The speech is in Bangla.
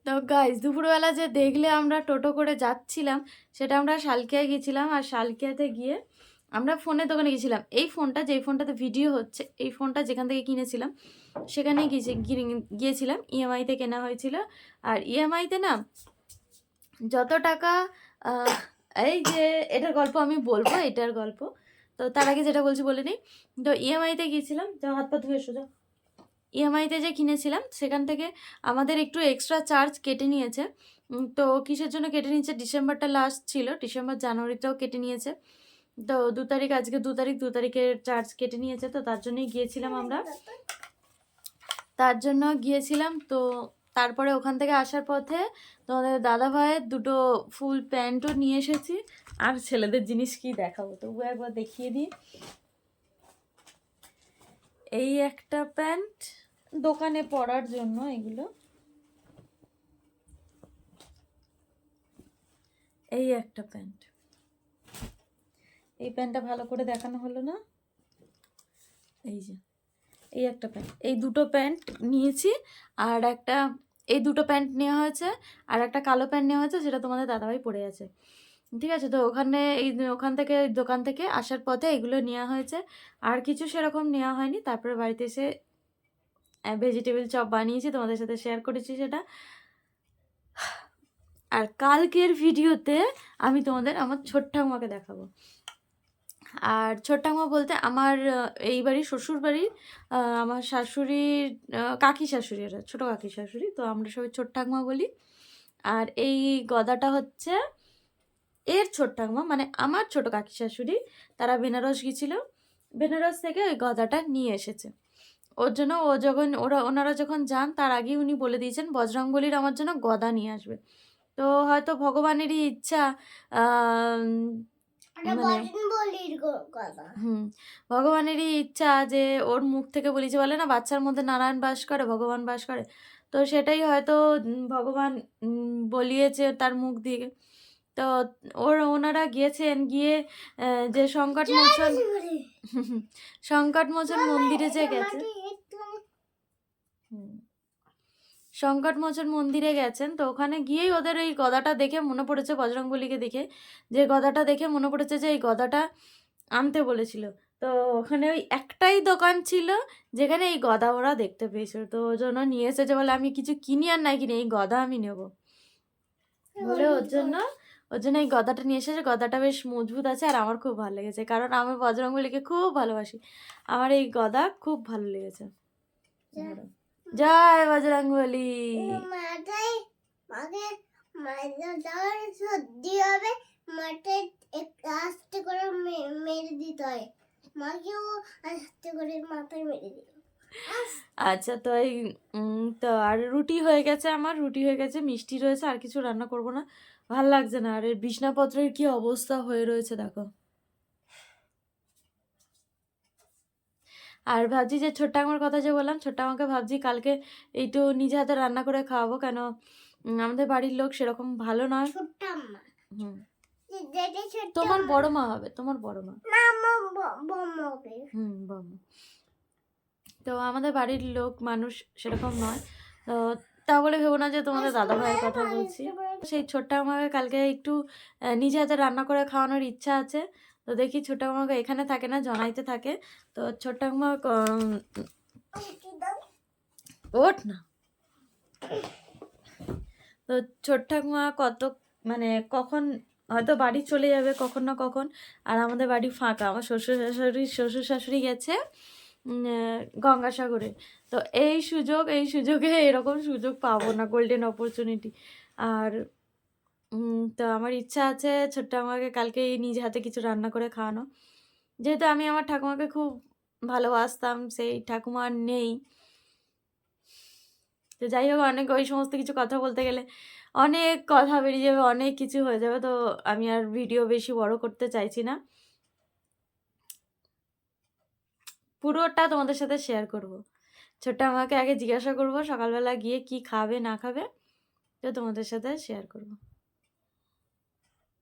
তো গাইজ দুপুরবেলা যে দেখলে আমরা টোটো করে যাচ্ছিলাম, সেটা আমরা শালকিয়া গিয়েছিলাম। আর শালকিয়াতে গিয়ে আমরা ফোনের দোকানে গেছিলাম। এই ফোনটা, যেই ফোনটাতে ভিডিও হচ্ছে, এই ফোনটা যেখান থেকে কিনেছিলাম সেখানে গিয়েছিলাম। ইএমআইতে কেনা হয়েছিল। আর ইএমআইতে না যত টাকা, এই যে এটার গল্প আমি বলবো, এটার গল্প। তো তার আগে যেটা বলছি বলে নিই। তো ইএমআইতে গিয়েছিলাম, যা হাত পা ধুয়ে সোজা। ইএমআইতে যে কিনেছিলাম সেখান থেকে আমাদের একটু এক্সট্রা চার্জ কেটে নিয়েছে। তো কিসের জন্য কেটে নিয়েছে, ডিসেম্বরটা লাস্ট ছিল, ডিসেম্বর জানুয়ারিটাও কেটে নিয়েছে। তো 2 তারিখ, আজকে 2 তারিখ, 2 তারিখের চার্জ কেটে নিয়েছে। তো তার জন্যই গিয়েছিলাম আমরা, তার জন্য গিয়েছিলাম। তো তারপরে ওখান থেকে আসার পথে তোমাদের দাদা ভাইয়ের দুটো ফুল প্যান্টও নিয়ে এসেছি। আর ছেলেদের জিনিস কি দেখাবো, তবু একবার দেখিয়ে দিই। এই একটা প্যান্ট দোকানে পরার জন্য, এগুলো এই একটা প্যান্ট, এই প্যান্টটা ভালো করে দেখানো হলো না, এই যে এই একটা প্যান্ট, এই দুটো প্যান্ট নিয়েছি। আর একটা, এই দুটো প্যান্ট নেওয়া হয়েছে, আর একটা কালো প্যান্ট নেওয়া হয়েছে, সেটা তোমাদের দাদাভাই পরে আছে। ঠিক আছে, তো ওখানে ওখান থেকে, দোকান থেকে আসার পথে এগুলো নেওয়া হয়েছে। আর কিছু সেরকম নেওয়া হয়নি। তারপরে বাড়িতে এসে ভেজিটেবল চপ বানিয়েছি, তোমাদের সাথে শেয়ার করেছি সেটা। আর কালকের ভিডিওতে আমি তোমাদের আমার ছোট্ট ঠাকুমাকে দেখাবো। আর ছোট্ট ঠাকুমা বলতে আমার এই বাড়ির শ্বশুর বাড়ির আমার শাশুড়ির কাকি শাশুড়ি, এটা ছোটো কাকি শাশুড়ি। তো আমরা সবাই ছোট্ট ঠাকুমা বলি। আর এই গদাটা হচ্ছে এর ছোট্ট ঠাকুমা, মানে আমার ছোটো কাকি শাশুড়ি। তারা বেনারস গিয়েছিল, বেনারস থেকে ওই গদাটা নিয়ে এসেছে ওর জন্য। ও যখন ওনারা যখন যান তার আগেই উনি বলে দিয়েছেন বজরংবলীর আমার জন্য গদা নিয়ে আসবে। তো হয়তো ভগবানেরই ইচ্ছা, ভগবানেরই ইচ্ছা যে ওর মুখ থেকে বলেছে, বলে না বাচ্চার মধ্যে নারায়ণ বাস করে, ভগবান বাস করে। তো সেটাই হয়তো ভগবান বলিয়েছে তার মুখ দিয়ে। তো ওনারা গিয়েছেন, গিয়ে যে সংকটমোচন মন্দিরে যে গেছে, সংকটমোচন মন্দিরে গেছেন। তো ওখানে গিয়েই ওদের এই গদাটা দেখে মনে পড়েছে, বজরংবলীকে দেখে, যে গদাটা দেখে মনে পড়েছে যে এই গদাটা আনতে বলেছিল। তো ওখানে ওই একটাই দোকান ছিল যেখানে এই গদা ওরা দেখতে পেয়েছিল। তো ওর জন্য নিয়ে এসেছে, বলে আমি কিছু কিনি আর নাই কিনি, এই গদা আমি নেব বলে ওর জন্য এই গদাটা নিয়ে এসেছে। গদাটা বেশ মজবুত আছে, আর আমার খুব ভালো লেগেছে, কারণ আমি বজরংবলীকে খুব ভালোবাসি। আমার এই গদা খুব ভালো লেগেছে। জয় বজরংবলী। আচ্ছা, তো এই তো আর রুটি হয়ে গেছে, আমার রুটি হয়ে গেছে, মিষ্টি রয়েছে, আর কিছু রান্না করব না, ভাল লাগছে না। আর এর বিছনাপত্রের কি অবস্থা হয়ে রয়েছে দেখো। আর ভাবছি যে ছোট্ট আমার কথা যে বললাম, ছোট্ট আমাকে ভাবছি কালকে একটু নিজে হাতে রান্না করে খাওয়াবো, কেন আমাদের বাড়ির লোক সেরকম ভালো নয়। হুম, তোমার বড় মা হবে, তোমার বড় মা। বড়। তো আমাদের বাড়ির লোক মানুষ সেরকম নয়। তো তা বলে ভেবো না যে তোমাদের দাদা ভাইয়ের কথা বলছি। সেই ছোট্ট আমাকে কালকে একটু নিজে হাতে রান্না করে খাওয়ানোর ইচ্ছা আছে। তো দেখি, ছোট্ট আমাকে এখানে থাকে না, জনাইতে থাকে। তো ছোট্ট মা ওঠ না। তো ছোট্ট ঠাকুমা কত, মানে কখন হয়তো বাড়ি চলে যাবে কখন না কখন। আর আমাদের বাড়ি ফাঁকা, আমার শ্বশুর শাশুড়ি গেছে গঙ্গাসাগরে। তো এই সুযোগে এরকম সুযোগ পাবো না, গোল্ডেন অপরচুনিটি। আর তো আমার ইচ্ছা আছে ছোট্ট আমাকে কালকে নিজে হাতে কিছু রান্না করে খাওয়ানো, যেহেতু আমি আমার ঠাকুমাকে খুব ভালোবাসতাম, সেই ঠাকুমা আর নেই। তো যাই হোক, অনেক ওই সমস্ত কিছু কথা বলতে গেলে অনেক কথা বেরিয়ে যাবে, অনেক কিছু হয়ে যাবে। তো আমি আর ভিডিও বেশি বড় করতে চাইছি না, পুরোটা তোমাদের সাথে শেয়ার করব। ছোট্ট আমাকে আগে জিজ্ঞাসা করব সকালবেলা গিয়ে কি খাবে না খাবে, তো তোমাদের সাথে শেয়ার করব।